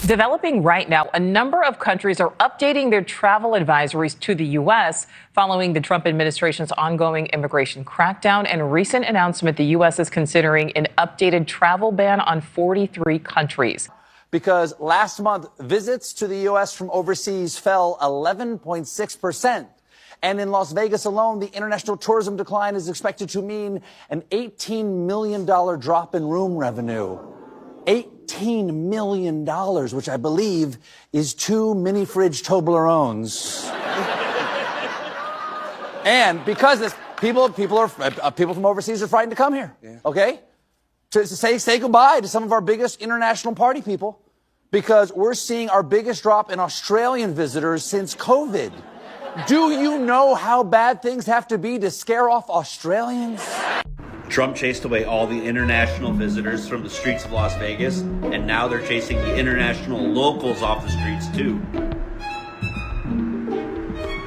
Developing right now, a number of countries are updating their travel advisories to the U.S. following the Trump administration's ongoing immigration crackdown and recent announcement the U.S. is considering an updated travel ban on 43 countries. Because last month, visits to the U.S. from overseas fell 11.6%. And in Las Vegas alone, the international tourism decline is expected to mean an $18 million drop in room revenue. $18 million, which I believe is 2 mini fridge Toblerones. And because this, people from overseas are frightened to come here. Yeah. Okay? To say goodbye to some of our biggest international party people, because we're seeing our biggest drop in Australian visitors since COVID. Do you know how bad things have to be to scare off Australians? Trump chased away all the international visitors from the streets of Las Vegas, and now they're chasing the international locals off the streets too.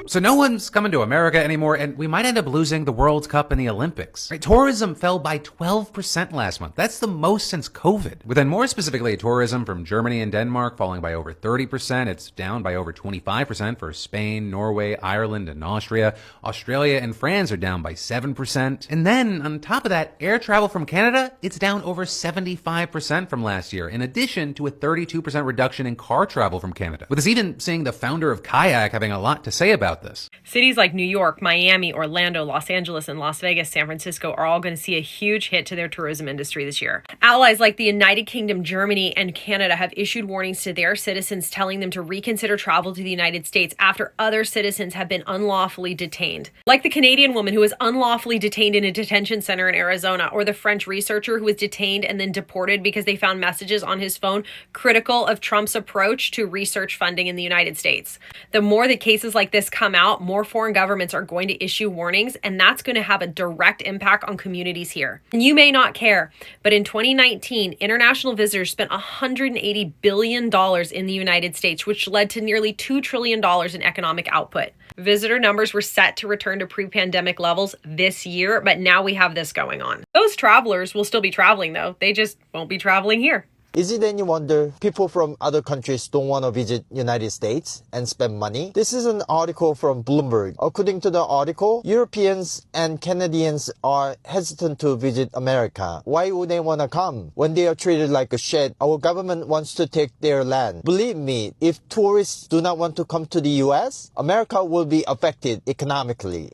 So no one's coming to America anymore, and we might end up losing the World Cup and the Olympics. Right? Tourism fell by 12% last month. That's the most since COVID. Within more specifically, tourism from Germany and Denmark falling by over 30%. It's down by over 25% for Spain, Norway, Ireland, and Austria. Australia and France are down by 7%. And then, on top of that, air travel from Canada, it's down over 75% from last year, in addition to a 32% reduction in car travel from Canada. With us even seeing the founder of Kayak having a lot to say about this. Cities like New York, Miami, Orlando, Los Angeles, and Las Vegas, San Francisco are all going to see a huge hit to their tourism industry this year. Allies like the United Kingdom, Germany, and Canada have issued warnings to their citizens telling them to reconsider travel to the United States after other citizens have been unlawfully detained. Like the Canadian woman who was unlawfully detained in a detention center in Arizona, or the French researcher who was detained and then deported because they found messages on his phone critical of Trump's approach to research funding in the United States. The more that cases like this come out, more foreign governments are going to issue warnings, and that's going to have a direct impact on communities here. And you may not care, but in 2019, international visitors spent $180 billion in the United States, which led to nearly $2 trillion in economic output. Visitor numbers were set to return to pre-pandemic levels this year, but now we have this going on. Those travelers will still be traveling, though. They just won't be traveling here. Is it any wonder people from other countries don't want to visit United States and spend money? This is an article from Bloomberg. According to the article, Europeans and Canadians are hesitant to visit America. Why would they want to come? When they are treated like a shit, our government wants to take their land. Believe me, if tourists do not want to come to the US, America will be affected economically.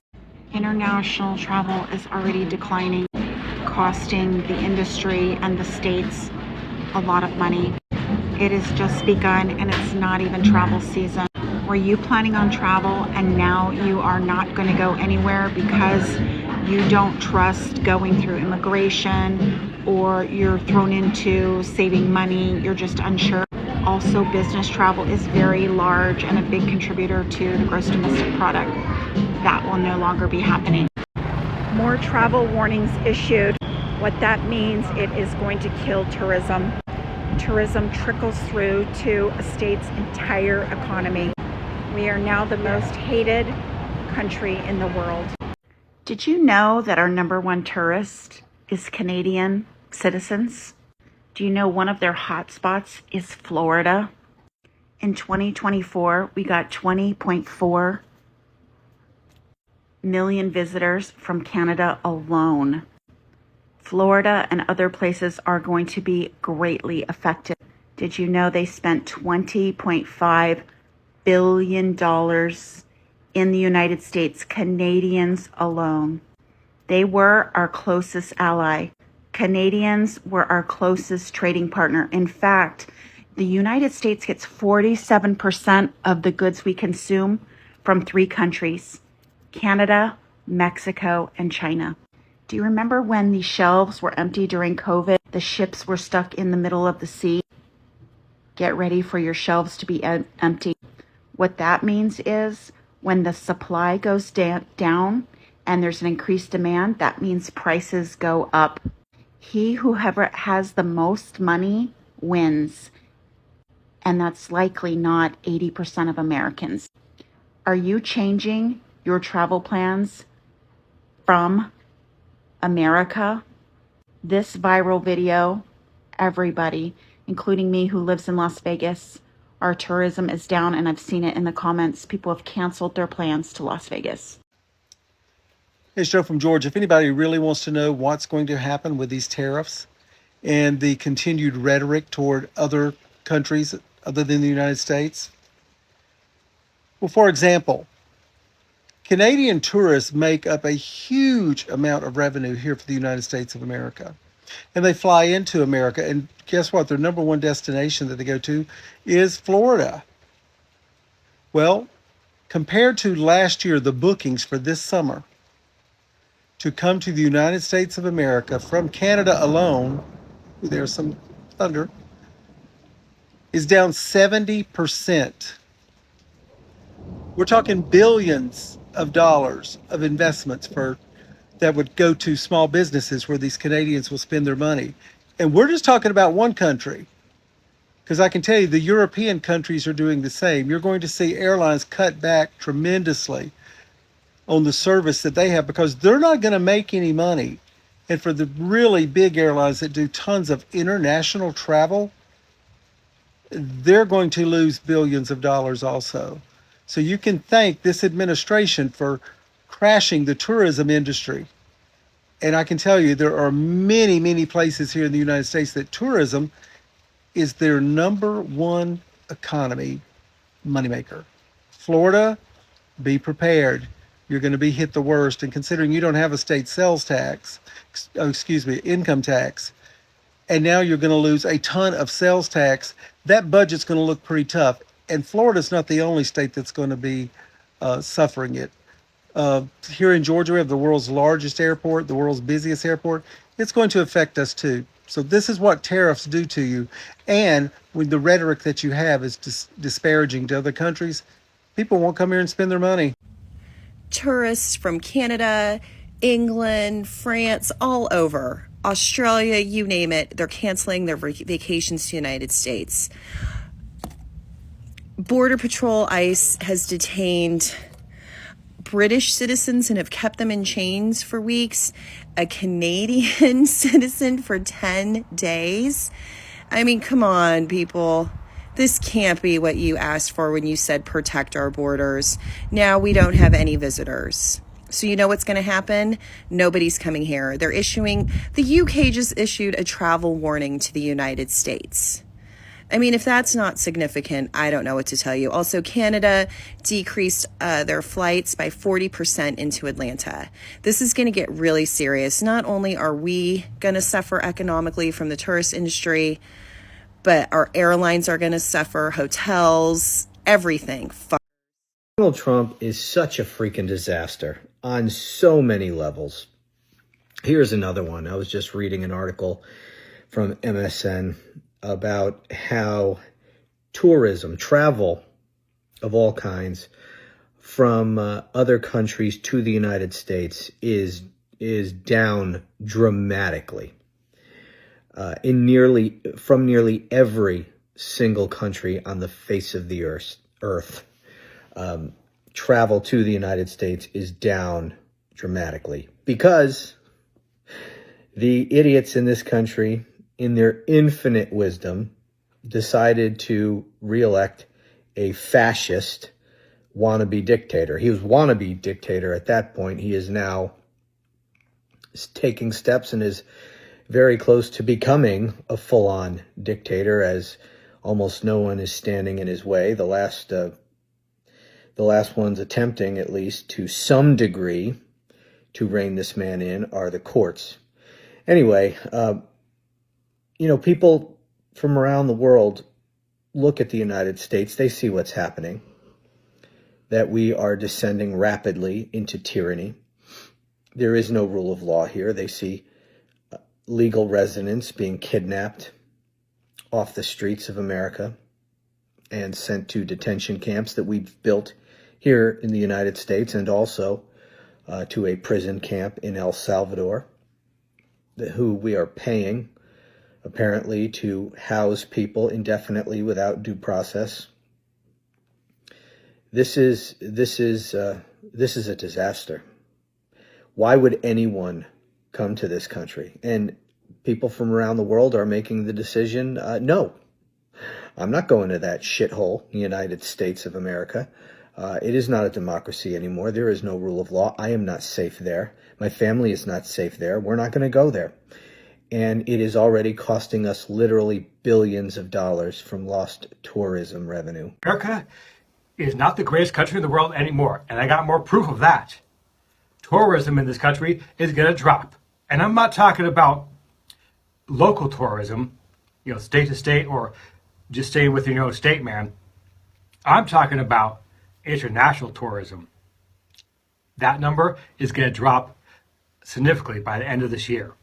International travel is already declining, costing the industry and the states a lot of money. It has just begun and it's not even travel season. Were you planning on travel and now you are not going to go anywhere because you don't trust going through immigration, or you're thrown into saving money, you're just unsure? Also, business travel is very large and a big contributor to the gross domestic product. That will no longer be happening. More travel warnings issued. What that means, it is going to kill tourism. Tourism trickles through to a state's entire economy. We are now the most hated country in the world. Did you know that our number one tourist is Canadian citizens? Do you know one of their hotspots is Florida? In 2024, we got 20.4 million visitors from Canada alone. Florida and other places are going to be greatly affected. Did you know they spent $20.5 billion in the United States, Canadians alone? They were our closest ally. Canadians were our closest trading partner. In fact, the United States gets 47% of the goods we consume from 3 countries: Canada, Mexico, and China. Do you remember when the shelves were empty during COVID? The ships were stuck in the middle of the sea. Get ready for your shelves to be empty. What that means is when the supply goes down and there's an increased demand, that means prices go up. He who has the most money wins. And that's likely not 80% of Americans. Are you changing your travel plans from America? This viral video, everybody, including me who lives in Las Vegas. Our tourism is down, and I've seen it in the comments. People have canceled their plans to Las Vegas. Hey, it's Joe from Georgia. If anybody really wants to know what's going to happen with these tariffs and the continued rhetoric toward other countries other than the United States, well, for example, Canadian tourists make up a huge amount of revenue here for the United States of America. And they fly into America. And guess what? Their number one destination that they go to is Florida. Well, compared to last year, the bookings for this summer to come to the United States of America from Canada alone, there's some thunder, is down 70%. We're talking billions of dollars of investments that would go to small businesses where these Canadians will spend their money. And we're just talking about one country, because I can tell you the European countries are doing the same. You're going to see airlines cut back tremendously on the service that they have because they're not going to make any money. And for the really big airlines that do tons of international travel, they're going to lose billions of dollars also. So you can thank this administration for crashing the tourism industry. And I can tell you there are many, many places here in the United States that tourism is their number one economy moneymaker. Florida, be prepared. You're going to be hit the worst. And considering you don't have a state sales tax, income tax, and now you're going to lose a ton of sales tax, that budget's going to look pretty tough. And Florida's not the only state that's going to be suffering it. Here in Georgia, we have the world's largest airport, the world's busiest airport. It's going to affect us too. So this is what tariffs do to you. And when the rhetoric that you have is disparaging to other countries, people won't come here and spend their money. Tourists from Canada, England, France, all over, Australia, you name it, they're canceling their vacations to the United States. Border Patrol ICE has detained British citizens and have kept them in chains for weeks. A Canadian citizen for 10 days. I mean, come on, people. This can't be what you asked for when you said protect our borders. Now we don't have any visitors. So you know what's going to happen? Nobody's coming here. The UK just issued a travel warning to the United States. I mean, if that's not significant, I don't know what to tell you. Also, Canada decreased their flights by 40% into Atlanta. This is going to get really serious. Not only are we going to suffer economically from the tourist industry, but our airlines are going to suffer, hotels, everything. Donald Trump is such a freaking disaster on so many levels. Here's another one. I was just reading an article from MSN about how tourism, travel of all kinds from other countries to the United States is down dramatically from nearly every single country on the face of the earth. Travel to the United States is down dramatically because the idiots in this country, in their infinite wisdom, decided to reelect a fascist wannabe dictator. He was wannabe dictator at that point. He is now taking steps and is very close to becoming a full-on dictator, as almost no one is standing in his way. The last ones attempting, at least to some degree, to rein this man in are the courts. Anyway, people from around the world look at the United States. They see what's happening, that we are descending rapidly into tyranny. There is no rule of law here. They see legal residents being kidnapped off the streets of America and sent to detention camps that we've built here in the United States, and also to a prison camp in El Salvador, who we are paying apparently to house people indefinitely without due process. This is a disaster. Why would anyone come to this country? And people from around the world are making the decision, no, I'm not going to that shithole, United States of America. It is not a democracy anymore. There is no rule of law. I am not safe there. My family is not safe there. We're not going to go there. And it is already costing us literally billions of dollars from lost tourism revenue. America is not the greatest country in the world anymore, and I got more proof of that. Tourism in this country is going to drop. And I'm not talking about local tourism, state to state, or just staying within your own state, man. I'm talking about international tourism. That number is going to drop significantly by the end of this year.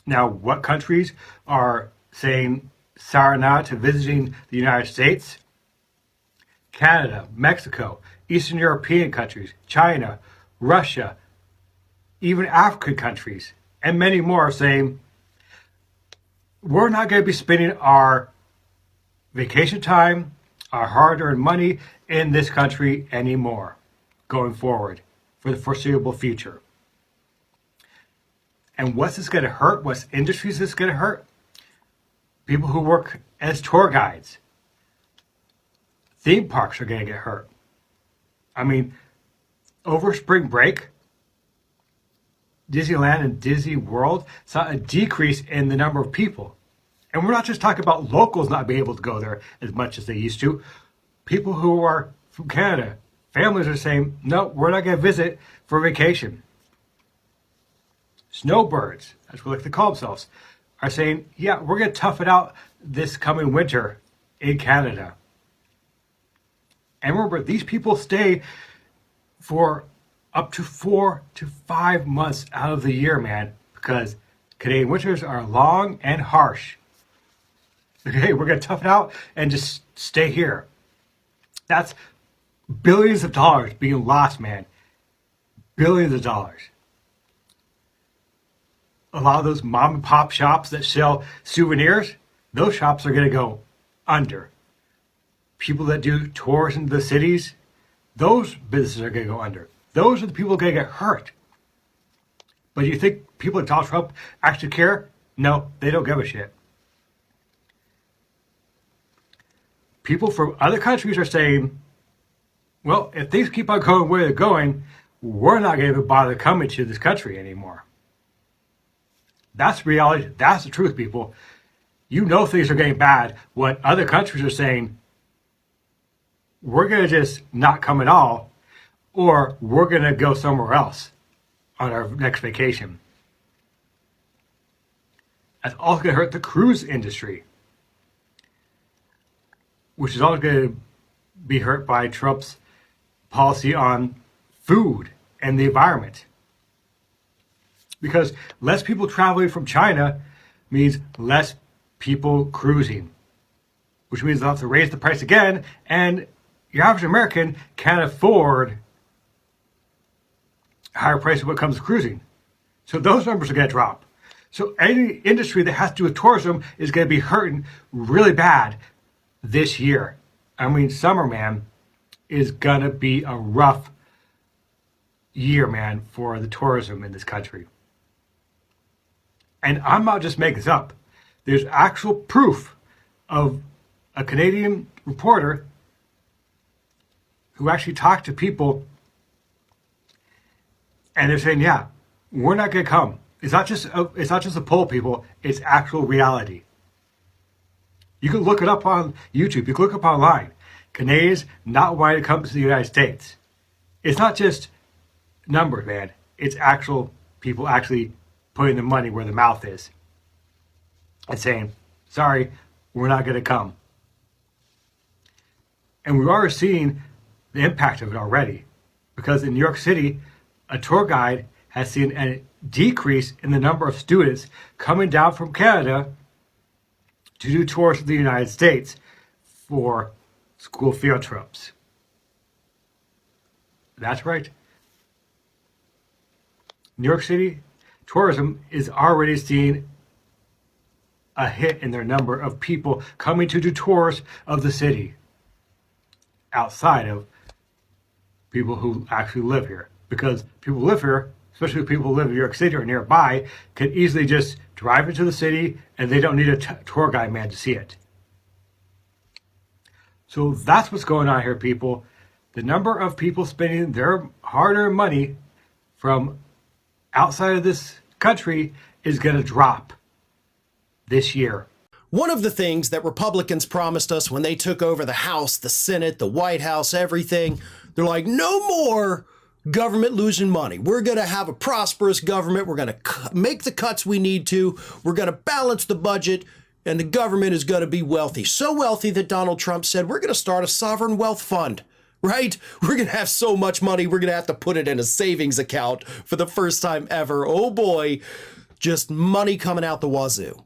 Now, what countries are saying sayonara to visiting the United States? Canada, Mexico, Eastern European countries, China, Russia, even African countries, and many more are saying, we're not going to be spending our vacation time, our hard-earned money in this country anymore going forward for the foreseeable future. And what's this going to hurt? What industries is this going to hurt? People who work as tour guides. Theme parks are going to get hurt. I mean, over spring break, Disneyland and Disney World saw a decrease in the number of people. And we're not just talking about locals not being able to go there as much as they used to. People who are from Canada, families are saying, no, we're not going to visit for vacation. Snowbirds, that's what they call themselves, are saying, yeah, we're going to tough it out this coming winter in Canada. And remember, these people stay for up to 4 to 5 months out of the year, man, because Canadian winters are long and harsh. Okay, we're going to tough it out and just stay here. That's billions of dollars being lost, man. Billions of dollars. A lot of those mom and pop shops that sell souvenirs, those shops are going to go under. People that do tours into the cities, those businesses are going to go under. Those are the people going to get hurt. But you think people like Donald Trump actually care? No, they don't give a shit. People from other countries are saying, well, if things keep on going where they're going, we're not going to bother coming to this country anymore. That's reality. That's the truth, people. You know things are getting bad when other countries are saying, we're going to just not come at all, or we're going to go somewhere else on our next vacation. That's also going to hurt the cruise industry, which is also going to be hurt by Trump's policy on food and the environment. Because less people traveling from China means less people cruising, which means they'll have to raise the price again, and your average American can't afford a higher price when it comes to cruising. So those numbers are going to drop. So any industry that has to do with tourism is going to be hurting really bad this year. I mean, summer, man, is going to be a rough year, man, for the tourism in this country. And I'm not just making this up. There's actual proof of a Canadian reporter who actually talked to people, and they're saying, yeah, we're not going to come. It's not just a poll, people. It's actual reality. You can look it up on YouTube. You can look up online. Canadians not wanting to come to the United States. It's not just numbers, man. It's actual people actually putting the money where the mouth is and saying, sorry, we're not going to come. And we've already seen the impact of it already, because in New York City, a tour guide has seen a decrease in the number of students coming down from Canada to do tours of the United States for school field trips. That's right. New York City tourism is already seeing a hit in their number of people coming to do tours of the city outside of people who actually live here. Because people who live here especially people who live in New York City or nearby, can easily just drive into the city and they don't need a tour guide man to see it. So that's what's going on here, people. The number of people spending their hard-earned money from outside of this country is going to drop this year. One of the things that Republicans promised us when they took over the House, the Senate, the White House, everything, they're like, no more government losing money. We're going to have a prosperous government. We're going to make the cuts we need to. We're going to balance the budget, and the government is going to be wealthy. So wealthy that Donald Trump said, we're going to start a sovereign wealth fund, right? We're going to have so much money, we're going to have to put it in a savings account for the first time ever. Oh boy, just money coming out the wazoo.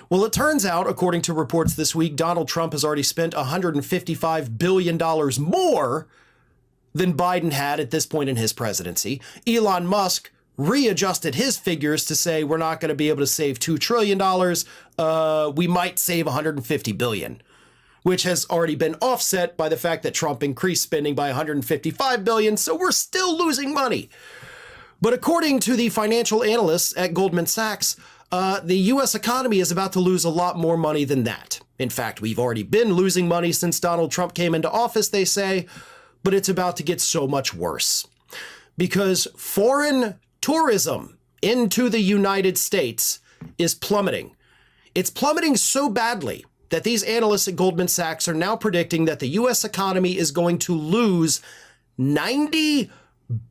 Well, it turns out, according to reports this week, Donald Trump has already spent $155 billion more than Biden had at this point in his presidency. Elon Musk readjusted his figures to say we're not going to be able to save $2 trillion. We might save $150 billion, which has already been offset by the fact that Trump increased spending by $155 billion. So we're still losing money. But according to the financial analysts at Goldman Sachs, the U.S. economy is about to lose a lot more money than that. In fact, we've already been losing money since Donald Trump came into office, they say, but it's about to get so much worse. Because foreign tourism into the United States is plummeting. It's plummeting so badly that these analysts at Goldman Sachs are now predicting that the U.S. economy is going to lose $90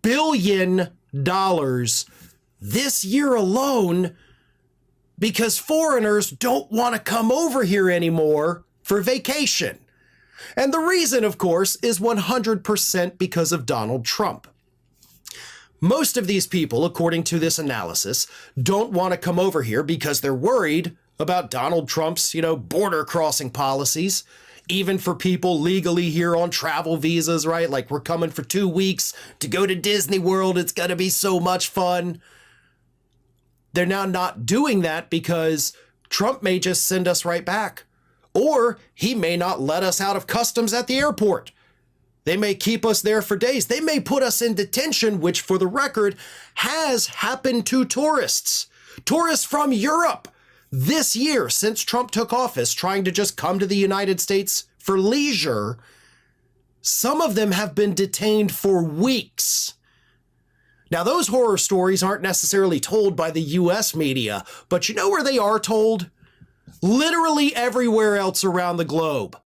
billion this year alone because foreigners don't want to come over here anymore for vacation. And the reason, of course, is 100% because of Donald Trump. Most of these people, according to this analysis, don't want to come over here because they're worried about Donald Trump's, border crossing policies, even for people legally here on travel visas, right? Like, we're coming for 2 weeks to go to Disney World. It's going to be so much fun. They're now not doing that because Trump may just send us right back, or he may not let us out of customs at the airport. They may keep us there for days. They may put us in detention, which, for the record, has happened to tourists. Tourists from Europe this year, since Trump took office, trying to just come to the United States for leisure. Some of them have been detained for weeks. Now, those horror stories aren't necessarily told by the U.S. media, but you know where they are told? Literally everywhere else around the globe.